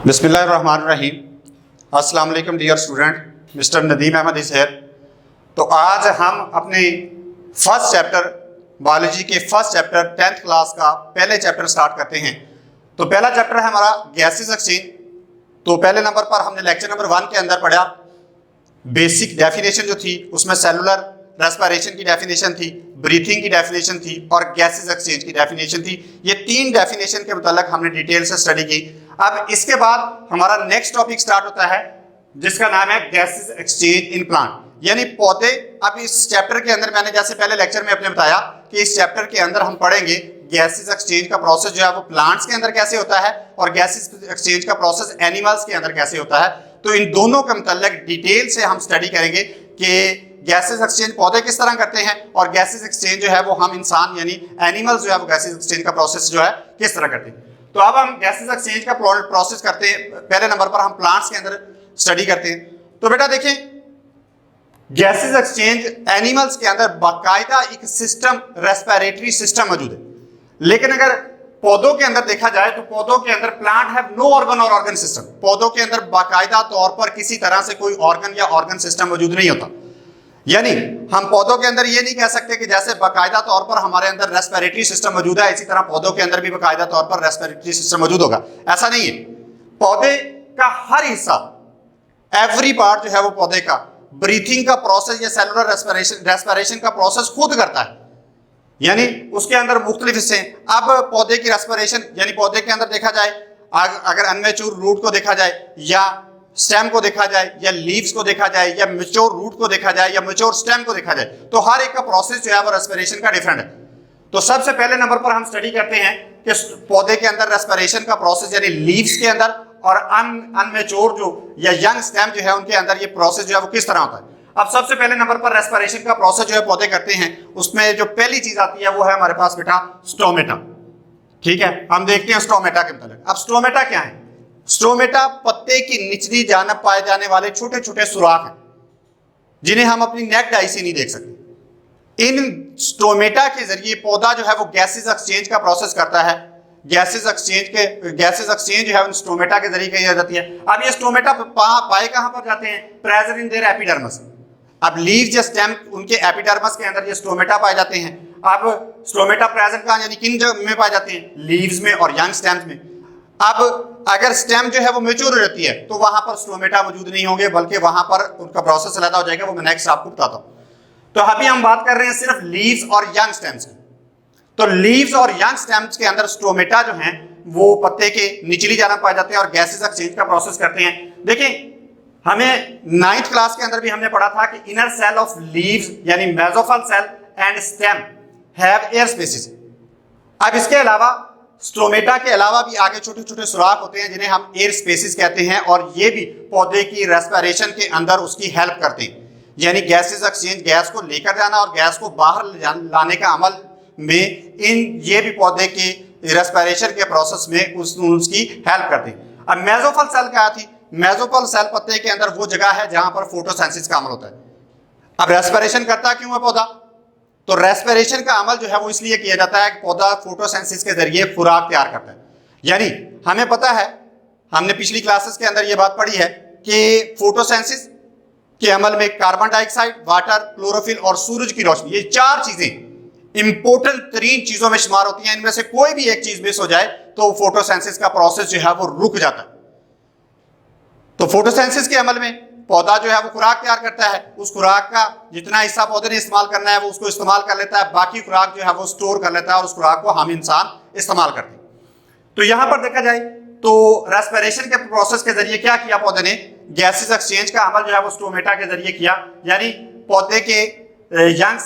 बिस्मिल्लाहिर्रहमानिर्रहीम। अस्सलाम वालेकुम dear student, mister Nadeem Ahmed is here. तो आज हम अपने फर्स्ट चैप्टर बायोलॉजी के फर्स्ट चैप्टर 10th क्लास का पहले चैप्टर स्टार्ट करते हैं। तो पहला चैप्टर है हमारा गैसेस एक्सचेंज। तो पहले नंबर पर हमने लेक्चर नंबर 1 के अंदर पढ़ा बेसिक डेफिनेशन जो थी, उसमें सेलुलर रेस्पिरेशन की डेफिनेशन थी, ब्रीथिंग की डेफिनेशन थी और गैसेस एक्सचेंज की डेफिनेशन थी। ये 3 डेफिनेशन के मुताल्लिक हमने डिटेल से स्टडी की। अब इसके बाद हमारा नेक्स्ट टॉपिक स्टार्ट होता है जिसका नाम है गैसेस एक्सचेंज इन प्लांट, यानी पौधे। अब इस चैप्टर के अंदर मैंने जैसे पहले लेक्चर में अपने बताया कि इस चैप्टर के अंदर हम पढ़ेंगे गैसेस एक्सचेंज का प्रोसेस जो है वो प्लांट्स के अंदर कैसे होता है और गैसेस एक्सचेंज का प्रोसेस एनिमल्स के अंदर कैसे होता है। तो इन दोनों के मुताल्लिक डिटेल से हम स्टडी करेंगे कि गैसेस एक्सचेंज पौधे किस तरह करते हैं और गैसेस एक्सचेंज जो है वो हम इंसान यानी एनिमल्स जो है वो गैसेस एक्सचेंज का प्रोसेस जो है किस तरह करते हैं। तो अब हम गैसेस एक्सचेंज का प्रोसेस करते हैं। पहले नंबर पर हम प्लांट्स के अंदर स्टडी करते हैं। तो बेटा देखें, गैसेस एक्सचेंज एनिमल्स के अंदर बाकायदा एक सिस्टम, रेस्पिरेटरी सिस्टम मौजूद है। लेकिन अगर पौधों के अंदर देखा जाए तो पौधों के अंदर प्लांट हैव नो ऑर्गन और ऑर्गन सिस्टम। पौधों के अंदर बाकायदा तौर पर किसी तरह से कोई ऑर्गन या ऑर्गन सिस्टम मौजूद नहीं होता। यानी हम पौधों के अंदर ये नहीं कह सकते कि जैसे बाकायदा तौर पर हमारे अंदर रेस्पिरेटरी सिस्टम मौजूद है, इसी तरह पौधों के अंदर भी बाकायदा तौर पर रेस्पिरेटरी सिस्टम मौजूद होगा। ऐसा नहीं है। पौधे का हर हिस्सा, एवरी पार्ट जो है वो पौधे का ब्रीथिंग का प्रोसेस या सेलुलर रेस्पिरेशन का प्रोसेस खुद करता है। यानी उसके अंदर मुख्तलिफ हिस्से। अब पौधे की रेस्पिरेशन यानी पौधे के अंदर देखा जाए, अगर अनमेच्योर रूट को देखा जाए या स्टेम को देखा जाए या लीव्स को देखा जाए या मैच्योर रूट को देखा जाए या मैच्योर स्टेम को देखा जाए, तो हर एक का प्रोसेस जो है वो रेस्पिरेशन का डिफरेंट है। तो सबसे पहले नंबर पर हम स्टडी करते हैं कि पौधे के अंदर रेस्पिरेशन का प्रोसेस यानी लीव्स के अंदर और अनमेच्योर जो या यंग स्टेम जो है उनके अंदर ये प्रोसेस जो है वो किस तरह होता है। अब सबसे पहले नंबर पर रेस्पिरेशन का प्रोसेस जो है पौधे करते हैं, उसमें जो पहली चीज आती है वो है हमारे पास बेटा स्टोमेटा। ठीक है, हम देखते हैं स्टोमेटा के मतलब। अब स्टोमेटा क्या है? स्टोमेटा पत्ते की निचली जानब पाए जाने वाले छोटे छोटे सुराख हैं जिन्हें हम अपनी नेक्ड आई से नहीं देख सकते। इन स्टोमेटा के जरिए पौधा जो है वो गैसेस एक्सचेंज का प्रोसेस करता है। गैसेस एक्सचेंज जो है उन स्टोमेटा के जरिए की जाती है। अब ये स्टोमेटा पाए कहां पर जाते हैं? Present in their epidermis. अब लीव्स या स्टेम उनके एपिडर्मिस के अंदर ये स्टोमेटा पाए जाते हैं। अब स्टोमेटा प्रेजेंट कहां यानी किन में पाए जाते हैं? लीव्स में और यंग स्टेम्स में। अब अगर स्टेम जो है वो मैच्योर हो जाती है तो वहां पर स्टोमेटा मौजूद नहीं होंगे, बल्कि वहां पर उनका प्रोसेस अलग हो जाएगा। वो मैं नेक्स्ट आपको बताता हूं। तो अभी हम बात कर रहे हैं सिर्फ लीव्स और यंग स्टेम्स की। तो लीव्स और यंग स्टेम्स के अंदर स्टोमेटा जो हैं वो पत्ते के निचली जानब पाए जाते हैं और गैसेस एक्सचेंज का प्रोसेस करते हैं। देखिए, हमें 9th क्लास के अंदर भी हमने पढ़ा था कि इनर सेल ऑफ लीव्स यानी mesophyll cell and stem have air spaces. अब इसके अलावा स्टोमेटा के अलावा भी आगे छोटे छोटे सुराख होते हैं जिन्हें हम एयर स्पेसेस कहते हैं और ये भी पौधे की रेस्पिरेशन के अंदर उसकी हेल्प करते हैं। यानी गैसेस एक्सचेंज, गैस को लेकर जाना और गैस को बाहर लाने का अमल में ये भी पौधे के रेस्पिरेशन के प्रोसेस में उसकी हेल्प करते हैं। अब मेसोफिल सेल क्या थी? मेसोफिल सेल पत्ते के अंदर वो जगह है जहां पर फोटोसिंथेसिस का अमल होता है। अब रेस्पिरेशन करता क्यों है पौधा? तो रेस्पिरेशन का अमल जो है वो इसलिए किया जाता है कि पौधा फोटोसिंथेसिस के जरिए खुराक तैयार करता है। यानी हमें पता है, हमने पिछली क्लासेस के अंदर ये बात पढ़ी है कि फोटोसिंथेसिस के अमल में कार्बन डाइऑक्साइड, वाटर, क्लोरोफिल और सूरज की रोशनी, ये 4 चीजें इंपॉर्टेंट तरीन चीजों में शुमार होती हैं। इनमें से कोई भी एक चीज मिस हो जाए तो फोटोसिंथेसिस का प्रोसेस जो है वो रुक जाता है। तो फोटोसिंथेसिस के अमल में पौधा जो है वो खुराक तैयार करता है। उस खुराक का जितना हिस्सा पौधे ने इस्तेमाल करना है वो उसको इस्तेमाल कर लेता है, बाकी खुराक जो है वो स्टोर कर लेता है और उस खुराक को हम इंसान इस्तेमाल करते हैं। तो यहां पर देखा जाए तो रेस्पिरेशन के प्रोसेस के जरिए क्या किया पौधे ने? गैसेस एक्सचेंज का अमल जो है वो स्टोमेटा के जरिए किया। यानी पौधे के यंग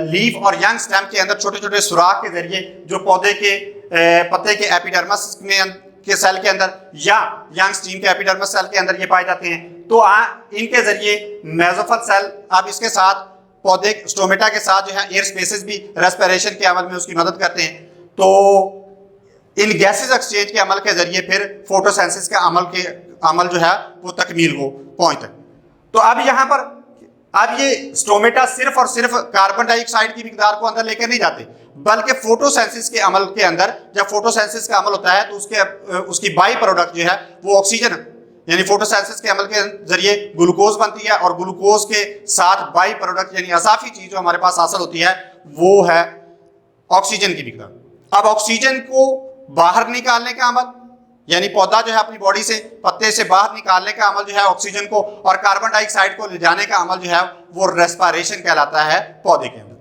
लीफ और यंग स्टेम के अंदर छोटे छोटे सुराख के जरिए जो पौधे के पत्ते के एपिडर्मिस के सेल के अंदर या यंग स्टीम के एपिडर्मिस सेल के अंदर ये पाए जाते हैं। तो इनके जरिए मेसोफिल सेल, अब इसके साथ पौधे स्टोमेटा के साथ जो है एयर स्पेसेस भी रेस्पिरेशन के अमल में उसकी मदद करते हैं। तो इन गैसेस एक्सचेंज के अमल के जरिए फिर फोटोसिंथेसिस का अमल जो है वो तकमील को पहुंचता है। तो अब यहाँ पर अब ये स्टोमेटा सिर्फ और सिर्फ कार्बन डाइऑक्साइड की मिकदार को अंदर लेकर नहीं जाते, बल्कि फोटोसिंथेसिस के अमल के अंदर जब फोटोसिंथेसिस का अमल होता है तो उसकी बाई प्रोडक्ट जो है वो ऑक्सीजन, यानी फोटोसिंथेसिस के अमल के जरिए ग्लूकोज बनती है, और ग्लूकोज के साथ बाई प्रोडक्ट यानी अजाफी चीज जो हमारे पास हासिल होती है वो है ऑक्सीजन की मिकदार। अब ऑक्सीजन को बाहर निकालने का अमल, यानी पौधा जो है अपनी बॉडी से, पत्ते से बाहर निकालने का अमल जो है ऑक्सीजन को, और कार्बन डाइऑक्साइड को ले जाने का अमल जो है वो रेस्पिरेशन कहलाता है पौधे के अंदर।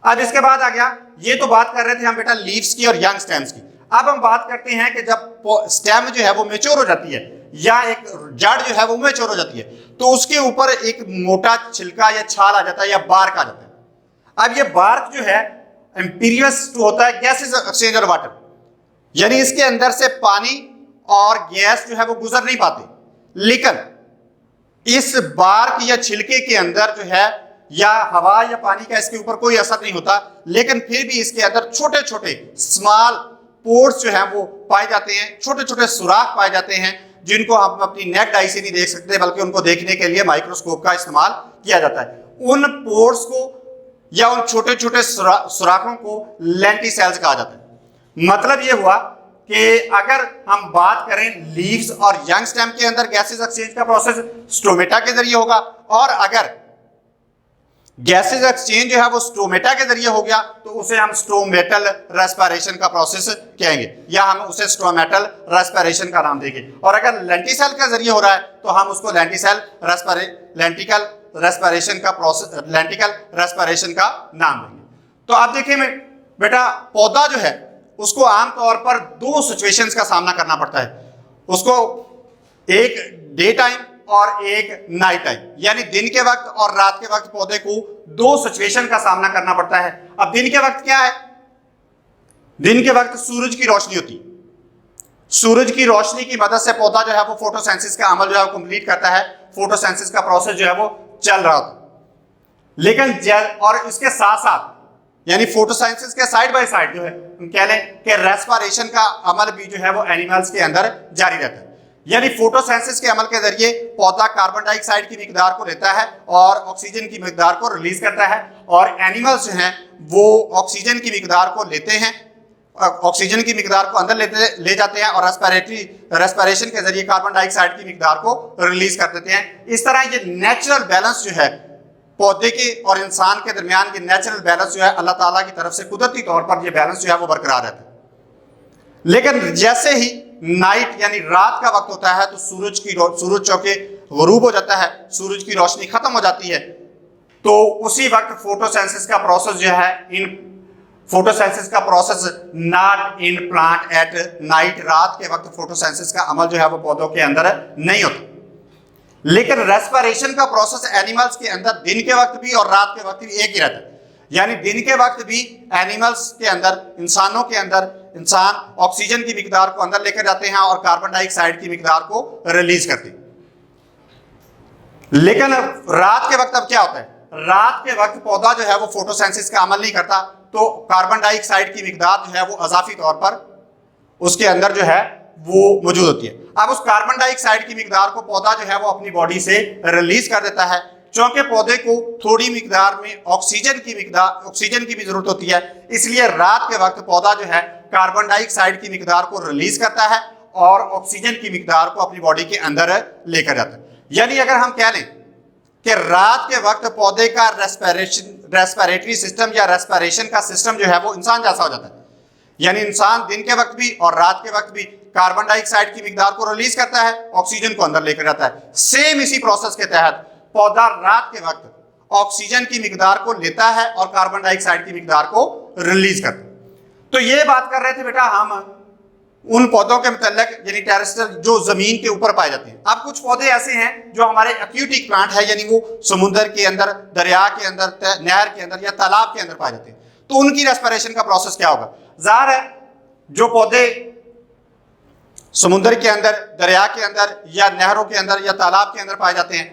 अब इसके बाद आ गया, ये तो बात कर रहे थे हम बेटा लीव्स की और यंग स्टेम्स की। अब हम बात करते हैं कि जब स्टेम जो है वो मैच्योर हो जाती है या एक जड़ जो है वो मैच्योर हो जाती है तो उसके ऊपर एक मोटा छिलका या छाल आ जाता है या बार्क आ जाता है। अब ये बार्क जो है इम्पीरियस होता है गैसेस एक्सचेंज और वाटर, यानी इसके अंदर से पानी और गैस जो है वो गुजर नहीं पाते, लेकिन इस बार्क या छिलके के अंदर जो है या हवा या पानी का इसके ऊपर कोई असर नहीं होता, लेकिन फिर भी इसके अंदर छोटे छोटे स्मॉल पोर्स जो है वो पाए जाते हैं, छोटे छोटे सुराख पाए जाते हैं जिनको आप अपनी नेक्ड आई से नहीं देख सकते, बल्कि उनको देखने के लिए माइक्रोस्कोप का इस्तेमाल किया जाता है। उन पोर्स को या उन छोटे छोटे सुराखों को लेंटिसेल्स कहा जाता है। मतलब ये हुआ कि अगर हम बात करें लीव्स और यंग स्टेम के अंदर गैसेस एक्सचेंज का प्रोसेस स्टोमेटा के जरिए होगा, और अगर गैसेस एक्सचेंज जो है वो स्टोमेटा के जरिए हो गया तो उसे हम स्टोमेटल रेस्पिरेशन का प्रोसेस कहेंगे, या हम उसे स्टोमेटल रेस्पिरेशन का नाम देंगे। और अगर लेंटिसेल के जरिए हो रहा है तो हम उसको लेंटिकल रेस्पिरेशन का प्रोसेस, लेंटिकल रेस्पिरेशन का नाम देंगे। तो आप देखिए बेटा, पौधा जो है उसको आमतौर पर दो सिचुएशंस का सामना करना पड़ता है। उसको एक डे टाइम और एक नाइट टाइम, यानी दिन के वक्त और रात के वक्त पौधे को दो सिचुएशन का सामना करना पड़ता है। अब दिन के वक्त क्या है? दिन के वक्त सूरज की रोशनी होती है। सूरज की रोशनी की मदद से पौधा जो है वो फोटोसिंथेसिस का अमल जो है वो कंप्लीट करता है, फोटोसिंथेसिस का प्रोसेस जो है वो चल रहा होता है। लेकिन और इसके साथ साथ यानी फोटोसिंथेसिस के साइड बाय साइड जो है हम कह लें कि रेस्पिरेशन का अमल भी जो है वो एनिमल्स के अंदर जारी रहता है। यानी फोटोसिंथेसिस के अमल के जरिए पौधा कार्बन डाइऑक्साइड की मिकदार को लेता है और ऑक्सीजन की मिकदार को रिलीज करता है, और एनिमल्स जो हैं वो ऑक्सीजन की मिकदार को लेते हैं, ऑक्सीजन की मिकदार को अंदर ले जाते हैं और रेस्पिरेशन के जरिए कार्बन डाइऑक्साइड की मिकदार को रिलीज कर देते हैं। इस तरह ये नेचुरल बैलेंस जो है पौधे के और इंसान के दरमियान की नेचुरल बैलेंस जो है अल्लाह ताला की तरफ से कुदरती तौर पर ये बैलेंस जो है वो बरकरार रहता है। लेकिन जैसे ही नाइट यानी रात का वक्त होता है तो सूरज चौके गुरूब हो जाता है, सूरज की रोशनी खत्म हो जाती है, तो उसी वक्त फोटोसिंथेसिस का प्रोसेस जो है फोटोसिंथेसिस का process not in plant at night, रात के वक्त फोटोसिंथेसिस का अमल जो है वो पौधों के अंदर नहीं होता। लेकिन रेस्पिरेशन का प्रोसेस एनिमल्स के अंदर दिन के वक्त भी और रात के वक्त भी एक ही रहता है। यानी दिन के वक्त भी एनिमल्स के अंदर, इंसानों के अंदर, इंसान ऑक्सीजन की मिकदार को अंदर लेकर जाते हैं और कार्बन डाइऑक्साइड की मिकदार को रिलीज करते हैं। लेकिन रात के वक्त अब क्या होता है? रात के वक्त पौधा जो है वो फोटोसिंथेसिस का अमल नहीं करता, तो कार्बन डाइऑक्साइड की मिकदार जो है वो अजाफी तौर पर उसके अंदर जो है वो मौजूद होती है। अब उस कार्बन डाइऑक्साइड की मिकदार को पौधा जो है वो अपनी बॉडी से रिलीज कर देता है, क्योंकि पौधे को थोड़ी मिकदार में ऑक्सीजन की भी जरूरत होती है। इसलिए रात के वक्त पौधा जो है कार्बन डाइऑक्साइड की मिकदार को रिलीज करता है और ऑक्सीजन की मिकदार को अपनी बॉडी के अंदर लेकर जाता है। यानी अगर हम कह लें कि रात के वक्त पौधे का रेस्पिरेटरी सिस्टम या रेस्पिरेशन का सिस्टम जो है वो इंसान जैसा हो जाता है। यानी इंसान दिन के वक्त भी और रात के वक्त भी कार्बन डाइऑक्साइड की मिकदार को रिलीज करता है, ऑक्सीजन को अंदर लेकर जाता है। सेम इसी प्रोसेस के तहत पौधा रात के वक्त ऑक्सीजन की मिकदार को लेता है और कार्बन डाइऑक्साइड की मिकदार को रिलीज करता है। तो ये बात कर रहे थे बेटा हम उन पौधों के मतलब यानी टेरेस्ट्रियल जो जमीन के ऊपर पाए जाते हैं। अब कुछ पौधे ऐसे हैं जो हमारे एक्यूटिक प्लांट है, यानी वो समुद्र के अंदर, दरिया के अंदर, नहर के अंदर या तालाब के अंदर पाए जाते हैं। तो उनकी रेस्पिरेशन का प्रोसेस क्या होगा? जाहिर है जो पौधे समुद्र के अंदर, दरिया के अंदर या नहरों के अंदर या तालाब के अंदर पाए जाते हैं,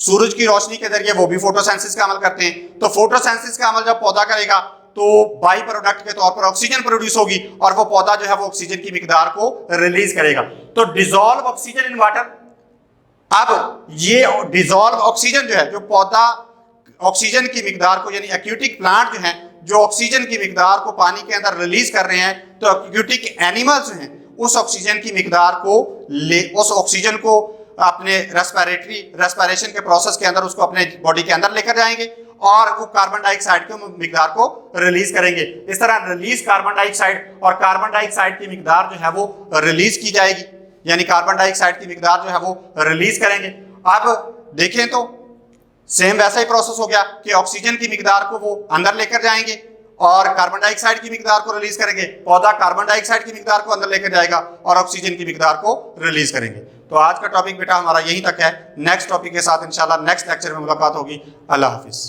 सूरज की रोशनी के जरिए वो भी फोटोसिंथेसिस का अमल करते हैं। तो फोटोसिंथेसिस का अमल जब पौधा करेगा तो बाई प्रोडक्ट के तौर पर ऑक्सीजन प्रोड्यूस होगी और वो पौधा जो है वो ऑक्सीजन की मिकदार को रिलीज करेगा। तो डिसॉल्व ऑक्सीजन इन वाटर, अब ये डिसॉल्व ऑक्सीजन जो है जो पौधा ऑक्सीजन की मिकदार को, यानी एक्यूटिक प्लांट जो हैं जो ऑक्सीजन की मिकदार को पानी के अंदर रिलीज कर रहे हैं, तो एक्यूटिक एनिमल्स जो हैं उस ऑक्सीजन की मिकदार को उस ऑक्सीजन को अपने रेस्पिरेशन के प्रोसेस के अंदर उसको अपने बॉडी के अंदर लेकर जाएंगे और वो कार्बन डाइऑक्साइड की मिकदार को रिलीज करेंगे। इस तरह रिलीज कार्बन डाइऑक्साइड और कार्बन डाइऑक्साइड की मिकदार जो है वो रिलीज की जाएगी, यानी कार्बन डाइऑक्साइड की मिकदार जो है वो रिलीज करेंगे। अब देखें तो सेम वैसा ही प्रोसेस हो गया कि ऑक्सीजन की मिकदार को वो अंदर लेकर जाएंगे और कार्बन डाइऑक्साइड की मिकदार को रिलीज करेंगे। पौधा कार्बन डाइऑक्साइड की मिकदार को अंदर लेकर जाएगा और ऑक्सीजन की मिकदार को रिलीज करेंगे। तो आज का टॉपिक बेटा हमारा यहीं तक है। नेक्स्ट टॉपिक के साथ इंशाल्लाह नेक्स्ट लेक्चर में मुलाकात होगी। अल्लाह हाफिज।